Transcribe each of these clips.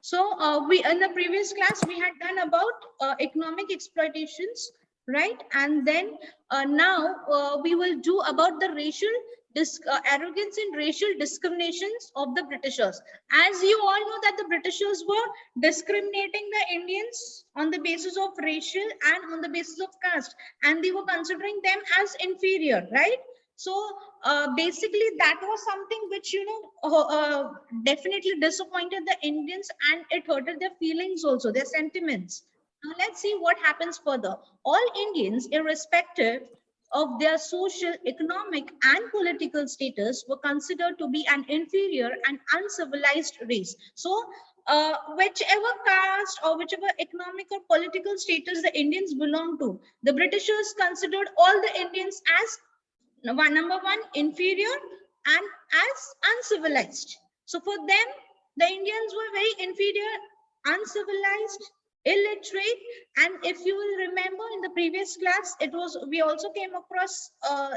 So we in the previous class we had done about economic exploitations, right? And then now we will do about the racial arrogance and racial discriminations of the Britishers. As you all know that the Britishers were discriminating the Indians on the basis of racial and on the basis of caste, and they were considering them as inferior, right? So basically that was something which definitely disappointed the Indians, and it hurted their feelings also, their sentiments. Now let's see what happens further. All Indians, irrespective of their social, economic and political status, were considered to be an inferior and uncivilized race. So whichever caste or whichever economic or political status the Indians belong to, the Britishers considered all the Indians as number one, inferior and as uncivilized. So for them, the Indians were very inferior, uncivilized, illiterate. And if you will remember in the previous class, we also came across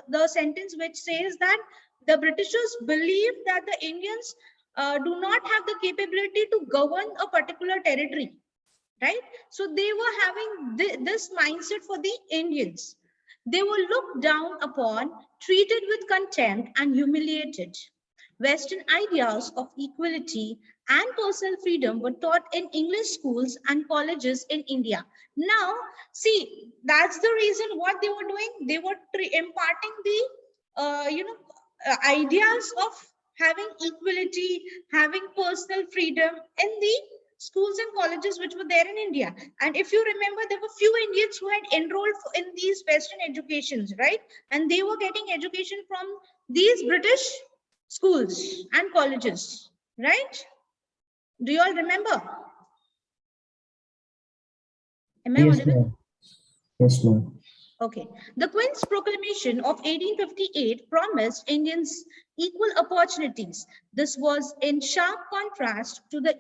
the sentence which says that the Britishers believed that the Indians do not have the capability to govern a particular territory, right? So they were having this mindset for the Indians. They were looked down upon, treated with contempt, and humiliated. Western ideas of equality and personal freedom were taught in English schools and colleges in India. Now, see, that's the reason what they were doing. They were imparting the, ideas of having equality, having personal freedom in the schools and colleges which were there in India. And if you remember, there were few Indians who had enrolled in these Western educations, right? And they were getting education from these British schools and colleges, right? Do you all remember? Am I audible? Yes, ma'am. Okay. The Queen's Proclamation of 1858 promised Indians equal opportunities. This was in sharp contrast to the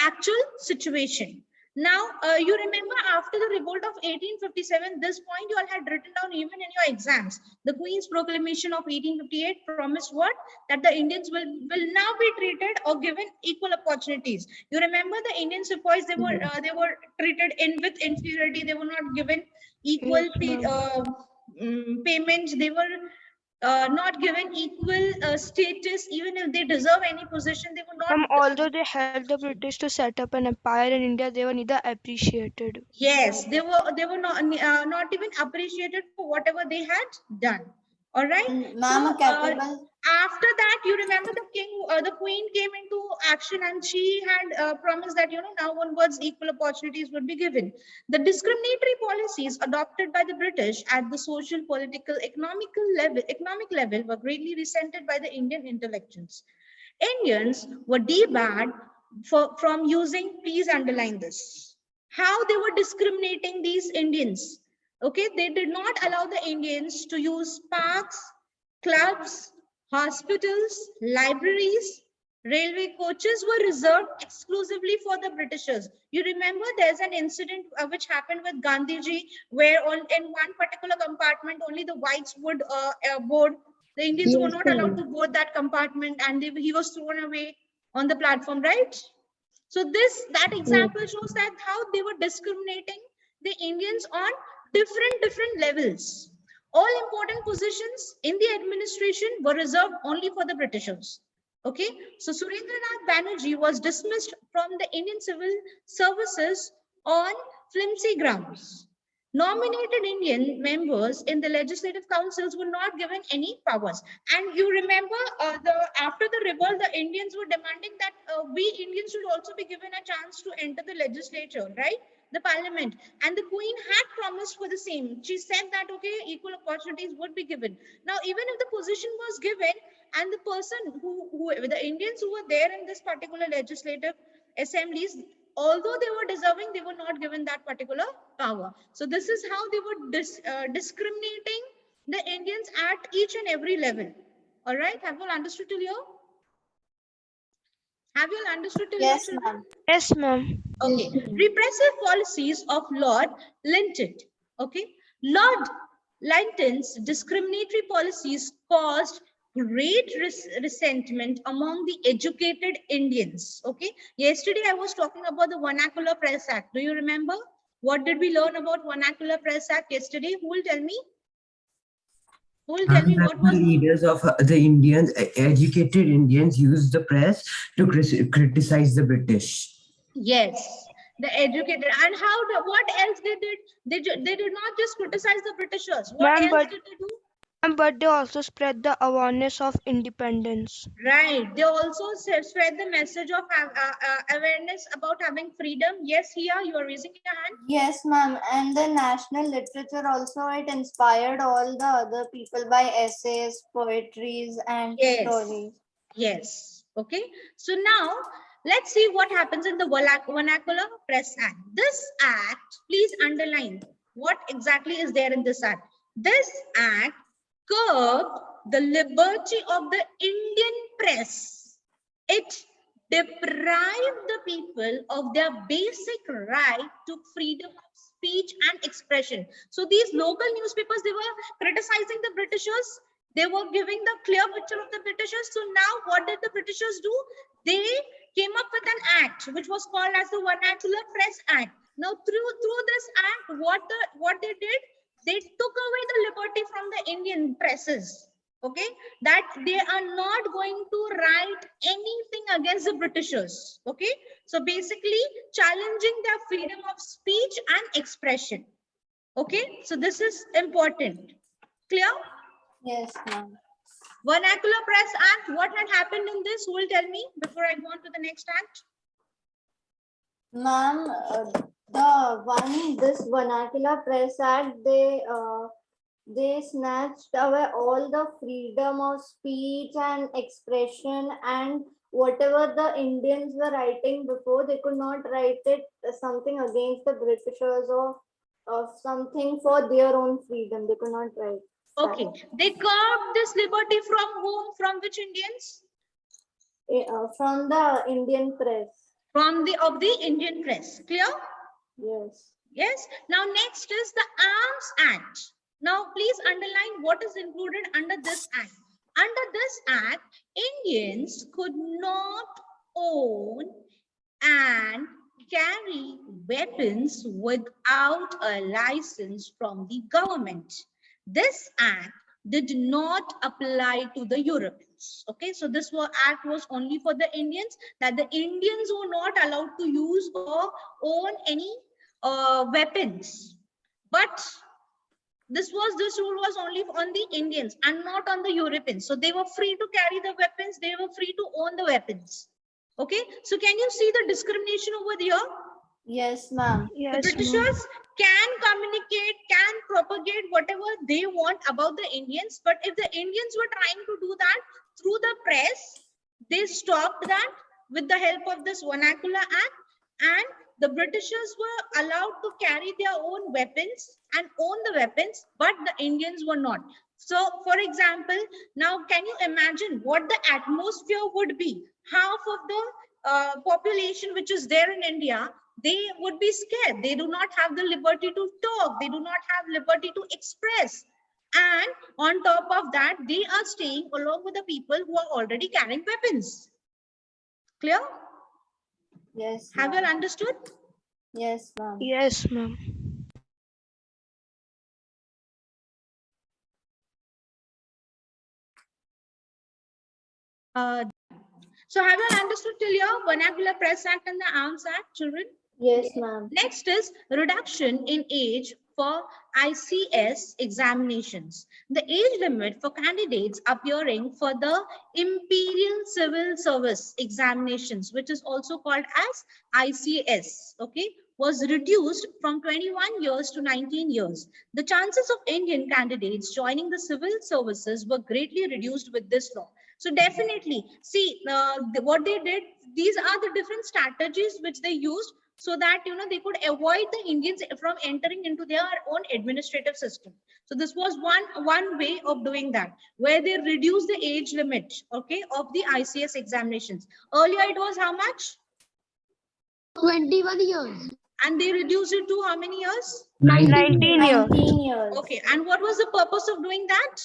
actual situation. Now, you remember after the revolt of 1857, this point you all had written down even in your exams. The Queen's Proclamation of 1858 promised what? That the Indians will now be treated or given equal opportunities. You remember the Indian sepoys, they were treated with inferiority. They were not given equal payments. They were not given equal status. Even if they deserve any position, they were not. Although they helped the British to set up an empire in India, they were neither appreciated. Yes, they were not even appreciated for whatever they had done. All right. So, after that, you remember the queen came into action, and she had promised that now onwards equal opportunities would be given. The discriminatory policies adopted by the British at the social, political, economic level were greatly resented by the Indian intellectuals. Indians were debarred from using. Please underline this. How they were discriminating these Indians. Okay, they did not allow the Indians to use parks, clubs, hospitals, libraries. Railway coaches were reserved exclusively for the Britishers. You remember there's an incident which happened with Gandhiji, where in one particular compartment only the whites would board. The Indians were not allowed to board that compartment, and he was thrown away on the platform, right? So that example shows that how they were discriminating the Indians on different levels. All important positions in the administration were reserved only for the Britishers. Okay, so Surendranath Banerjee was dismissed from the Indian civil services on flimsy grounds. Nominated Indian members in the legislative councils were not given any powers. And you remember after the revolt, the Indians were demanding that we Indians should also be given a chance to enter the legislature, right? The parliament. And the Queen had promised for the same. She said that, okay, equal opportunities would be given. Now, even if the position was given, and the person the Indians who were there in this particular legislative assemblies, although they were deserving, they were not given that particular power. So this is how they were discriminating the Indians at each and every level. All right, have you all understood till here? Have you all understood till here, children? Yes, ma'am. Okay. Repressive policies of Lord Lytton. Okay. Lord Lytton's discriminatory policies caused great resentment among the educated Indians. Okay, yesterday I was talking about the Vernacular Press Act. Do you remember? What did we learn about Vernacular Press Act yesterday? Who will tell me? Who will tell me That what the was? leaders of the Indians, educated Indians, used the press to criticize the British. Yes, the educated. And what else they did? They did not just criticize the Britishers. What Ma'am, else did they do? but they also spread the awareness of independence. Right. They also spread the message of awareness about having freedom. Yes, Hia, you are raising your hand. Yes, ma'am. And the national literature also, it inspired all the other people by essays, poetries, and Yes. stories. Yes. Okay. So now let's see what happens in the Vernacular Press Act. This act, please underline what exactly is there in this act. This act curbed the liberty of the Indian press. It deprived the people of their basic right to freedom of speech and expression. So these local newspapers, they were criticizing the Britishers. They were giving the clear picture of the Britishers. So now what did the Britishers do? They came up with an act which was called as the Vernacular Press Act. Now through this act, what they did, they took away the liberty from the Indian presses. Okay, that they are not going to write anything against the Britishers. Okay, so basically challenging their freedom of speech and expression. Okay, so this is important. Clear? Yes, ma'am. Vernacular Press Act, what had happened in this? Who will tell me before I go on to the next act? Ma'am, this Vernacular Press Act, they snatched away all the freedom of speech and expression, and whatever the Indians were writing before, they could not write it something against the Britishers or something for their own freedom. They could not write. Okay, they curbed this liberty from whom? From which Indians? From the Indian press. From of the Indian press. Clear? Yes. Yes. Now next is the Arms Act. Now please underline what is included under this act. Under this act, Indians could not own and carry weapons without a license from the government. This act did not apply to the Europeans. Okay, so this act was only for the Indians, that the Indians were not allowed to use or own any weapons. But this rule was only on the Indians and not on the Europeans. So they were free to carry the weapons, they were free to own the weapons. Okay, so can you see the discrimination over here? Yes, ma'am. Yes, The Britishers can communicate, can propagate whatever they want about the Indians, but if the Indians were trying to do that through the press, they stopped that with the help of this Vernacular Act, and the Britishers were allowed to carry their own weapons and own the weapons, but the Indians were not. So, for example, now can you imagine what the atmosphere would be? Half of the population which is there in India, they would be scared. They do not have the liberty to talk. They do not have liberty to express. And on top of that, they are staying along with the people who are already carrying weapons. Clear? Yes. Have you all understood? Yes, ma'am. Yes, ma'am. So have you all understood till here Vernacular Press Act and the Arms Act, children? Yes, ma'am. Next is reduction in age for ICS examinations. The age limit for candidates appearing for the Imperial Civil Service examinations, which is also called as ICS, okay, was reduced from 21 years to 19 years. The chances of Indian candidates joining the civil services were greatly reduced with this law. So definitely, see, what they did, these are the different strategies which they used so that they could avoid the Indians from entering into their own administrative system. So this was one way of doing that, where they reduced the age limit, okay, of the ICS examinations. Earlier it was how much? 21 years. And they reduced it to how many years? 19 years. 19 years. Okay, and what was the purpose of doing that?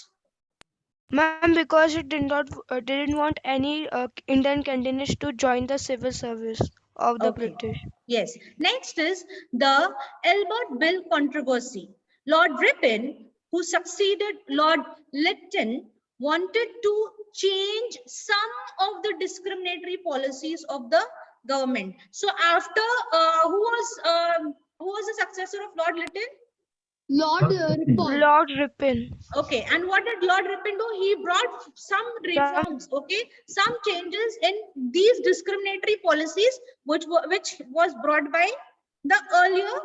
Ma'am, because it didn't want any Indian candidates to join the civil service of the Okay. British. Yes. Next is the Albert Bill controversy. Lord Ripon, who succeeded Lord Lytton, wanted to change some of the discriminatory policies of the government. So after who was the successor of Lord Lytton? Lord Ripon. Lord Ripon. Okay, and what did Lord Ripon do? He brought some Some reforms, okay, some changes in these discriminatory policies, which was brought by the earlier.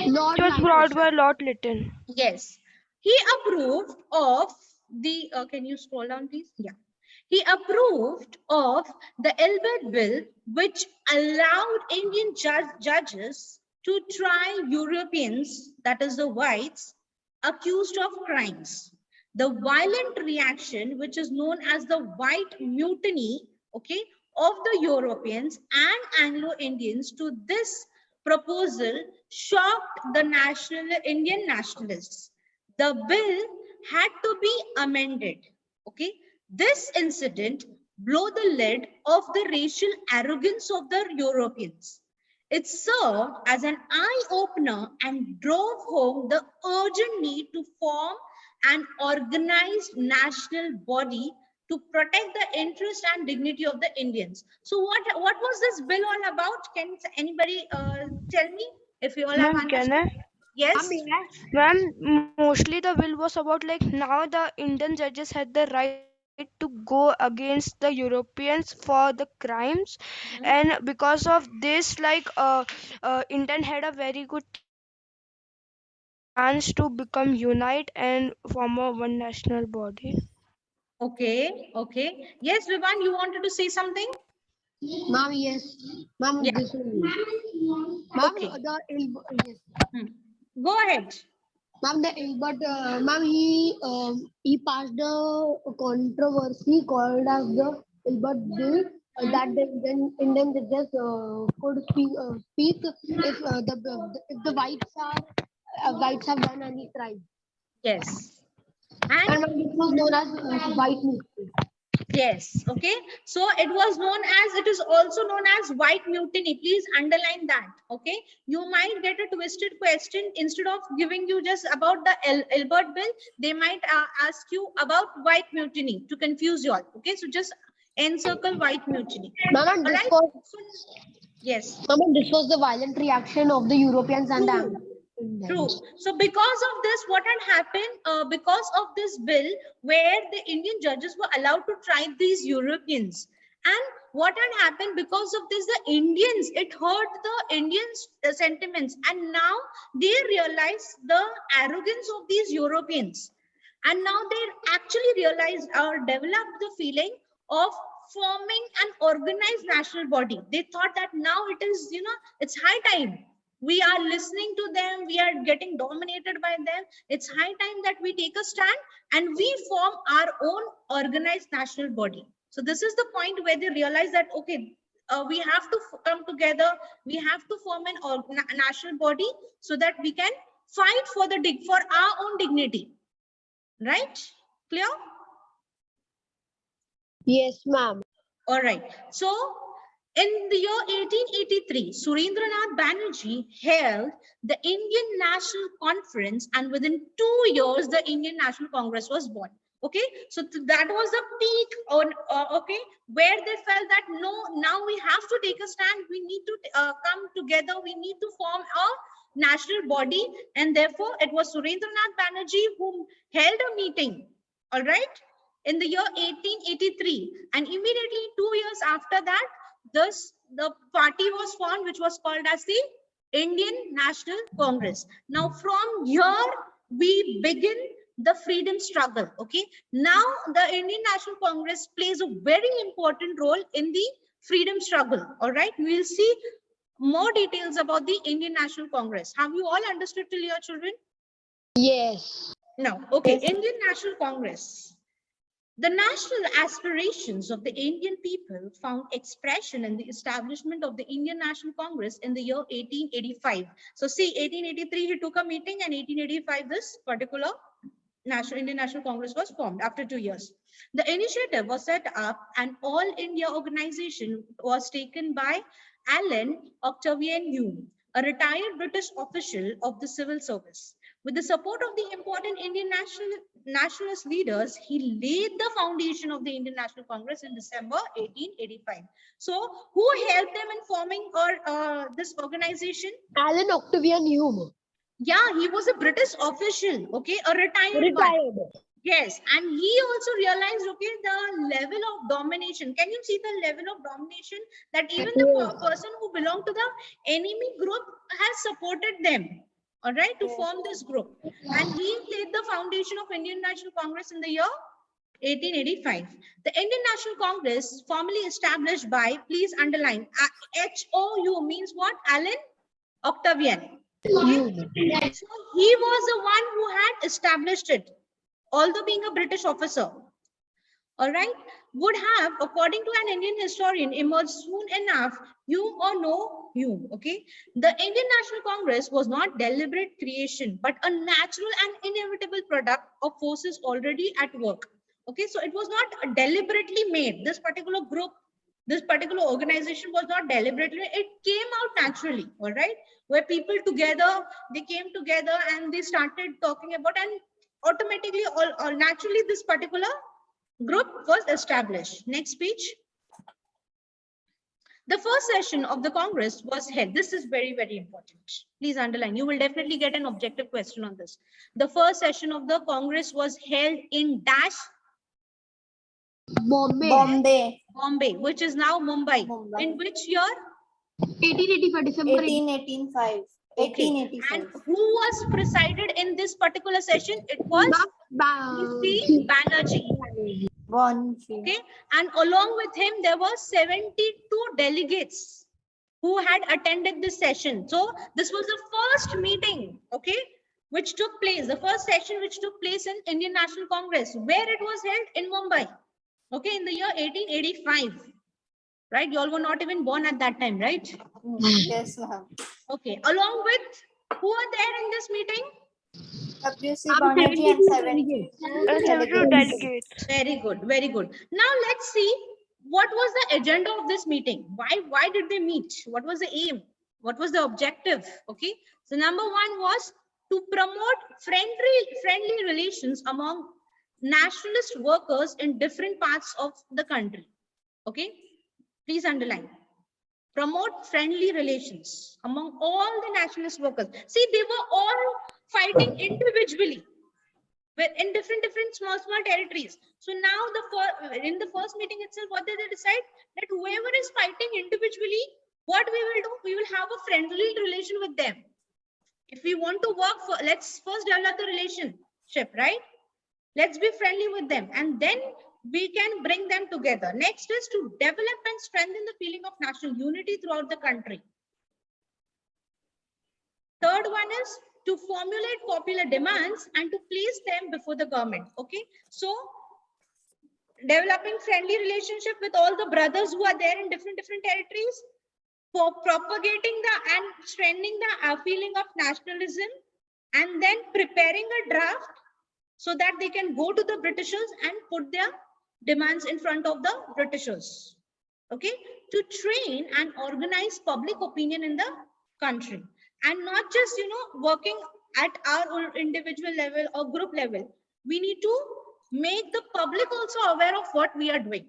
Lord which was brought Lytton. by Lord Lytton. Yes, he approved of the. Can you scroll down, please? Yeah, he approved of the Albert Bill, which allowed Indian judges to try Europeans, that is the whites, accused of crimes. The violent reaction, which is known as the White Mutiny, okay, of the Europeans and Anglo-Indians to this proposal shocked the Indian nationalists. The bill had to be amended. Okay, this incident blew the lid of the racial arrogance of the Europeans. It served as an eye-opener and drove home the urgent need to form an organized national body to protect the interest and dignity of the Indians. So what was this bill all about? Can anybody tell me if you all have Ma'am, can understood? I? Yes. Ma'am, mostly the bill was about like now the Indian judges had the right to go against the Europeans for the crimes, Mhm. and because of this, Indian had a very good chance to become unite and form a one national body. Okay, okay. Yes, Vivan, you wanted to say something? Ma'am, yes. Ma'am, Yeah, this one. Ma'am, okay. yes. Hmm. Go ahead. Ma'am, ma'am, he passed a controversy called as the Albert Bill Hmm. that the Indian judges could speak if the whites have done any crime. Yes. And And ma'am, this was known as white mistake. yes, okay. So it was known as, it is also known as white mutiny. Please underline that, okay. You might get a twisted question. Instead of giving you just about the Albert Bill, they might ask you about white mutiny to confuse you all, okay. So just encircle white mutiny. Ma'am, and All this right. was So yes. ma'am, and this was the violent reaction of the Europeans and the True. Anglo-Indians. True. So because of this, what had happened, because of this bill, where the Indian judges were allowed to try these Europeans, and what had happened because of this, the Indians, it hurt the Indians' sentiments, and now they realize the arrogance of these Europeans, and now they actually realized or developed the feeling of forming an organized national body. They thought that now it is, it's high time, we are listening to them, we are getting dominated by them, it's high time that we take a stand and we form our own organized national body. So this is the point where they realize that okay, we have to come together, we have to form an national body so that we can fight for for our own dignity, right? Clear? Yes, ma'am. All right. So in the year 1883, Surendranath Banerjee held the Indian National Conference, and within 2 years, the Indian National Congress was born. Okay, so that was the peak on okay, where they felt that no, now we have to take a stand. We need to come together. We need to form a national body, and therefore it was Surendranath Banerjee who held a meeting. All right, in the year 1883, and immediately 2 years after that, the party was formed, which was called as the Indian National Congress. Now from here we begin the freedom struggle. Okay, now the Indian National Congress plays a very important role in the freedom struggle. All right, we will see more details about the Indian National Congress. Have you all understood till here, children? Yes. Now, okay, Indian National Congress. The national aspirations of the Indian people found expression in the establishment of the Indian National Congress in the year 1885. So see, 1883 he took a meeting, and 1885 this particular Indian National Congress was formed after 2 years. The initiative was set up, and all India organization was taken by Alan Octavian Hume, a retired British official of the civil service. With the support of the important Indian nationalist leaders, he laid the foundation of the Indian National Congress in December 1885. So, who helped them in forming this organization? Alan Octavian Hume. Yeah, he was a British official, okay, a retired one. Yes, and he also realized, okay, the level of domination. Can you see the level of domination that even the person who belonged to the enemy group has supported them, all right, to form this group. And he laid the foundation of Indian National Congress in the year 1885. The Indian National Congress, formally established by, please underline, HOU means what? Alan Octavian. Okay. So he was the one who had established it, although being a British officer. All right, would have, according to an Indian historian, emerged soon enough, Hume or no Hume. Okay, the Indian National Congress was not deliberate creation, but a natural and inevitable product of forces already at work. Okay, so it was not deliberately made. This particular group, this particular organization was not deliberately, it came out naturally, all right, where people together, they came together and they started talking about, and automatically, or naturally, this particular group was established. Next page. The first session of the Congress was held. This is very, very important. Please underline. You will definitely get an objective question on this. The first session of the Congress was held in dash Bombay, which is now Mumbai. In which year? 1885 December. 1885. Okay. 1885. And who was presided in this particular session? It was C. Banerjee. Okay. And along with him, there were 72 delegates who had attended this session. So this was the first meeting, okay, which took place, the first session which took place in Indian National Congress, where it was held in Mumbai. Okay, in the year 1885, right? You all were not even born at that time, right? Yes, ma'am. Okay, along with who are there in this meeting? WC Banerjee and 72 delegates. Very good, very good. Now let's see what was the agenda of this meeting. Why did they meet? What was the aim? What was the objective? Okay, so number one was to promote friendly relations among nationalist workers in different parts of the country. Okay, please underline. Promote friendly relations among all the nationalist workers. See, they were all fighting individually in different small territories. So now in the first meeting itself, what did they decide? That whoever is fighting individually, what we will do, we will have a friendly relation with them. If we want to work for, let's first develop the relationship, right? Let's be friendly with them, and then we can bring them together. Next is to develop and strengthen the feeling of national unity throughout the country. Third one is to formulate popular demands and to place them before the government. Okay, so developing friendly relationship with all the brothers who are there in different territories, for propagating and strengthening the feeling of nationalism, and then preparing a draft so that they can go to the Britishers and put their demands in front of the Britishers. Okay, to train and organize public opinion in the country, and not just, working at our own individual level or group level. We need to make the public also aware of what we are doing,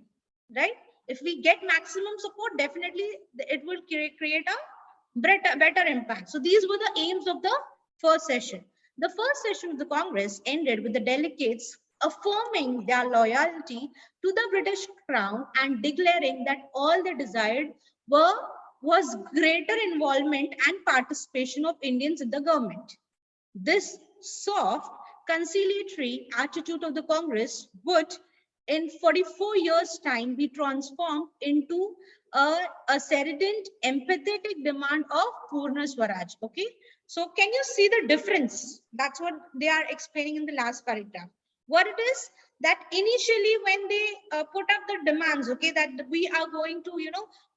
right? If we get maximum support, definitely it will create a better impact. So these were the aims of the first session. The first session of the Congress ended with the delegates affirming their loyalty to the British Crown and declaring that all they desired was greater involvement and participation of Indians in the government. This soft, conciliatory attitude of the Congress would, in 44 years' time, be transformed into a sedent, empathetic demand of Purna Swaraj. Okay, so can you see the difference? That's what they are explaining in the last paragraph. What it is that initially when they put up the demands, okay, that we are going to,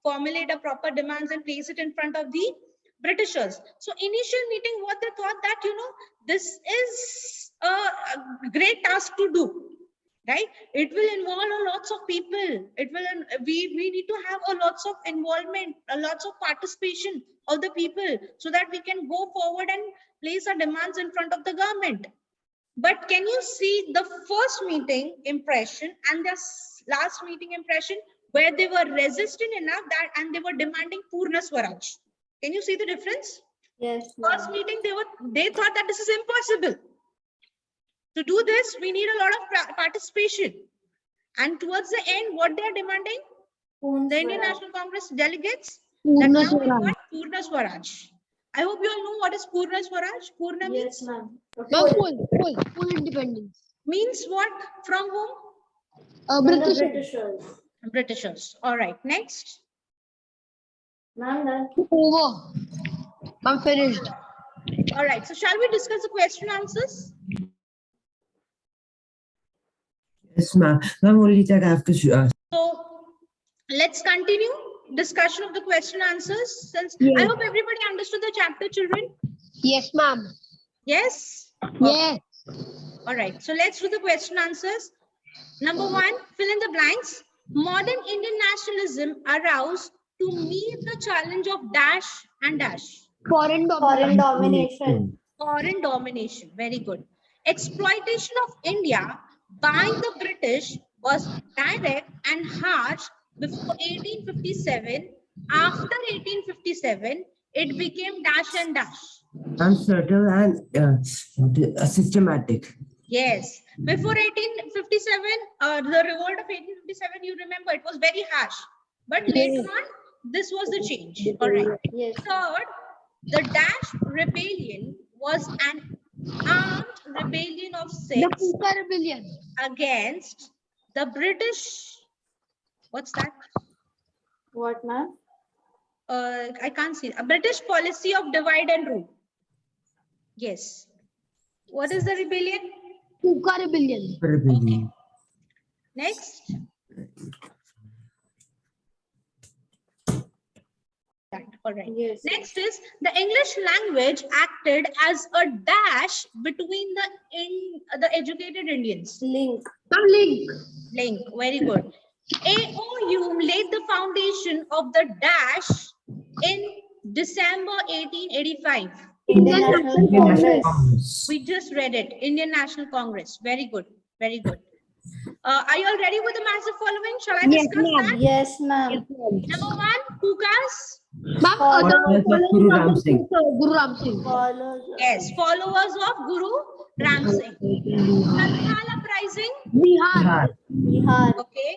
formulate a proper demands and place it in front of the Britishers. So initial meeting, what they thought that, this is a great task to do, right? It will involve a lots of people. It will, we need to have a lots of involvement, a lots of participation of the people, so that we can go forward and place our demands in front of the government. But can you see the first meeting impression and the last meeting impression, where they were resistant enough that and they were demanding Purna Swaraj? Can you see the difference? Yes, First ma'am. meeting, they thought that this is impossible. To do this, we need a lot of participation. And towards the end, what they are demanding? The Indian National Congress delegates that now we want Purna Swaraj. I hope you all know what is Purna Swaraj. Purna Yes, means, ma'am. Full independence. means what? From whom? From the British. Britishers. Britishers. All right, next. Ma'am, done. Over. I'm finished. All right, so shall we discuss the question answers? Yes, ma'am. Ma'am, only that I have to. So let's continue discussion of the question answers. Since I Yes. hope everybody understood the chapter, children. Yes, ma'am. Yes. Yes. All right, so let's do the question answers. Number one, fill in the blanks. Modern Indian nationalism aroused to meet the challenge of dash and dash. Foreign Foreign domination. domination. Foreign domination. Very good. Exploitation of India by the British was direct and harsh before 1857. After 1857, it became dash and dash. Uncertain and systematic. Yes. Before 1857, the revolt of 1857, you remember, it was very harsh. But later on, this was the change. All right. Yes. Third, the Dash Rebellion was an armed rebellion of The six Puka Rebellion. against the British. What's that? What, ma'am? I can't see. A British policy of divide and rule. Yes. What is the rebellion? Puka Rebellion. Okay. Next. All right. Yes. Next is the English language acted as a dash between the educated Indians. Link. Some link. Link. Very good. AOU laid the foundation of the dash in December 1885. Indian National Congress. We just read it. Indian National Congress. Very good. Very good. Are you all ready with the massive following? Shall I Yes, discuss ma'am. that? Yes, ma'am. Number one, Pukas. Ma'am, Followers the of Guru Ram Singh. Guru Ram Singh. Followers. Yes, followers of Guru Ram Singh. Nanhala Uprising. Bihar. Bihar. Okay.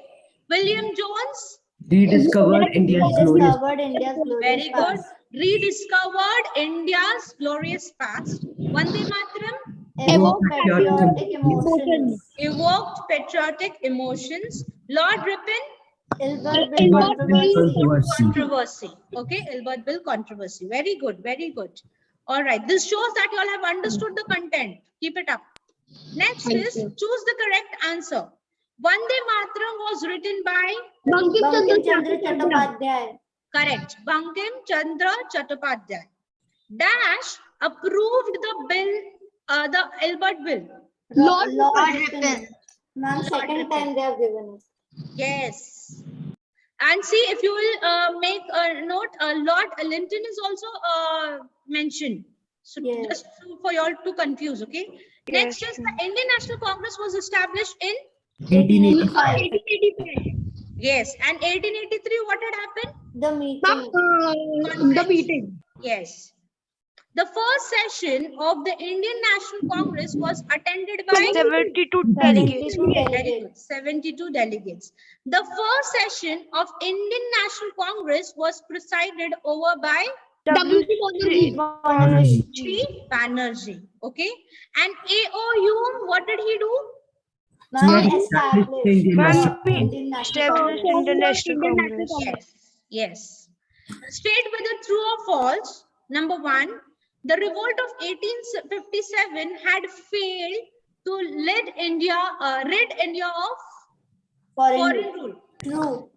William Jones. Rediscovered India's glorious. Rediscovered India's glorious Very good. past. Rediscovered India's glorious past. Vande Mataram. Evoked patriotic emotions. Evoked patriotic emotions. Lord Ripon. Ilbert Bill controversy. Controversy. Controversy. Okay. Albert Bill controversy. Very good. Very good. All right. This shows that you all have understood the content. Keep it up. Next is choose the correct answer. Vande Mataram was written by, Bankim Chandra Chattopadhyay. correct, Bankim Chandra Chattopadhyay. Dash approved the bill, the Albert Bill. Lord Ripon. Ma'am, second time they have given it. Yes. And see, if you will make a note, Lord Linton is also mentioned. So Yes. just for you all to confuse, okay? Next is the Indian National Congress was established in, 1885. yes, and 1883, what had happened? The Ma'am, meeting. the meeting. Yes. The first session of the Indian National Congress was attended by 72 delegates. 72 very delegates. good, 72 delegates. The first session of Indian National Congress was presided over by W.C. Banerjee. Sri Banerjee. Okay. And AOU, what did he do? Ma'am, Yes, established. Indian National Indian National Established Congress. International Congress. Yes. Yes. State whether true or false. Number one, the revolt of 1857 had failed to rid India of foreign rule. True.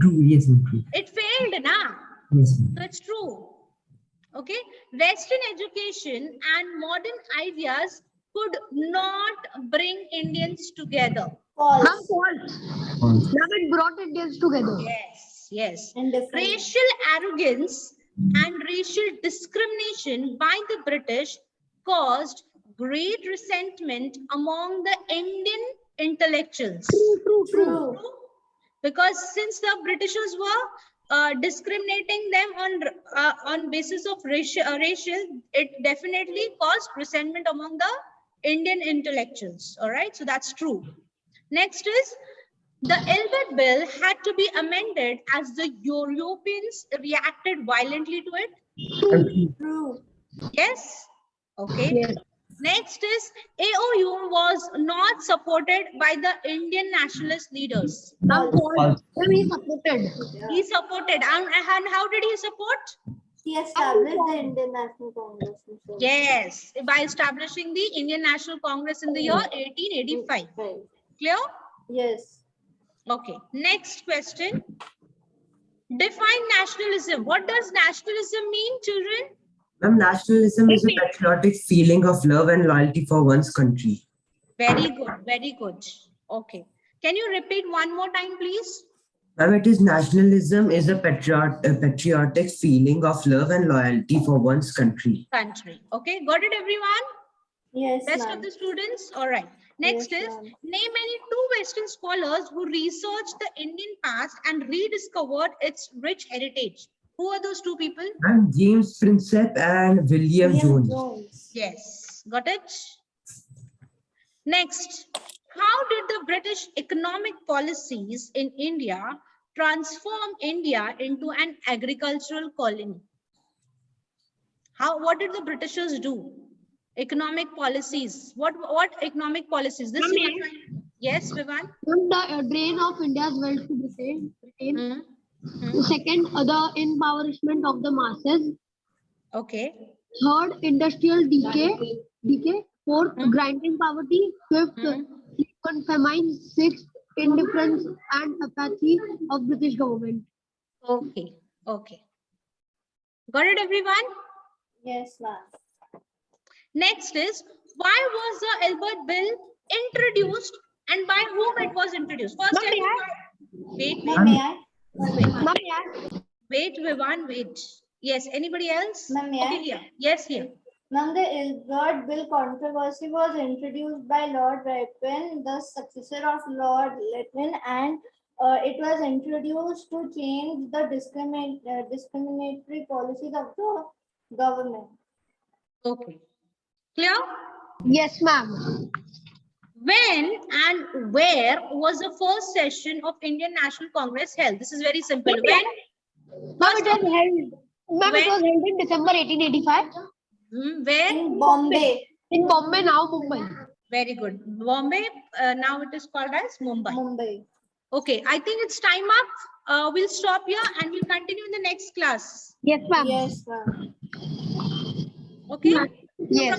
True, yes, ma'am, true. It failed, na? Yes, ma'am. So it's true. Okay. Western education and modern ideas could not bring Indians together. Ma'am, False. false. False. Ma'am, it brought Indians together. Yes, yes. And different. Racial arrogance and racial discrimination by the British caused great resentment among the Indian intellectuals. True. Because since the Britishers were discriminating them on basis of racial, it definitely caused resentment among the Indian intellectuals. All right, so that's true. Next is the Elbert Bill had to be amended as the Europeans reacted violently to it. True. Yes. Okay. Yes. Next is AOU was not supported by the Indian nationalist leaders. Ma'am, false. False. Ma'am, he supported. He supported, and how did he support? He established the Indian National Congress. Yes, by establishing the Indian National Congress in the year 1885. Right. Clear? Yes. Okay. Next question. Define nationalism. What does nationalism mean, children? Ma'am, nationalism is a patriotic feeling of love and loyalty for one's country. Very good. Very good. Okay. Can you repeat one more time, please? Ma'am, it is nationalism is a patriotic feeling of love and loyalty for one's country. Country. Okay. Got it, everyone? Yes, Rest ma'am. of the students? All right. Next Yes, is ma'am. name any two Western scholars who researched the Indian past and rediscovered its rich heritage. Who are those two people? And James Prinsep and William Jones. Yes. Got it? Next. How did the British economic policies in India transform India into an agricultural colony? What did the Britishers do? Economic policies. What economic policies? This is yes, Vivan. Ma'am, the drain of India's wealth to Britain. Hmm. The second, the empowerment of the masses. Okay. Third, industrial decay. Fourth, grinding poverty. Fifth, famine. Sixth, indifference and apathy of British government. Okay. Okay. Got it, everyone? Yes, ma'am. Next is, why was the Elbert Bill introduced and by whom it was introduced? First, Ma'am, wait, Ma'am, may I? Ma'am, yeah. wait, Vivan, wait. Yes, anybody else? Ma'am, may I? Okay, here. Yes, here. Ma'am, the Elbert Bill controversy was introduced by Lord Ripon, the successor of Lord Lytton, and it was introduced to change the discriminatory policies of the government. Okay. Clear? Yes, ma'am. When and where was the first session of Indian National Congress held? This is very simple. When? Ma'am, it was held. Ma'am, it was held in December 1885 Where? In Bombay. in Bombay, now Mumbai. Very good. Bombay, now it is called as Mumbai. Mumbai. Okay, I think it's time up. We'll stop here and we'll continue in the next class. Yes, ma'am. Yes, ma'am. Okay? Yes.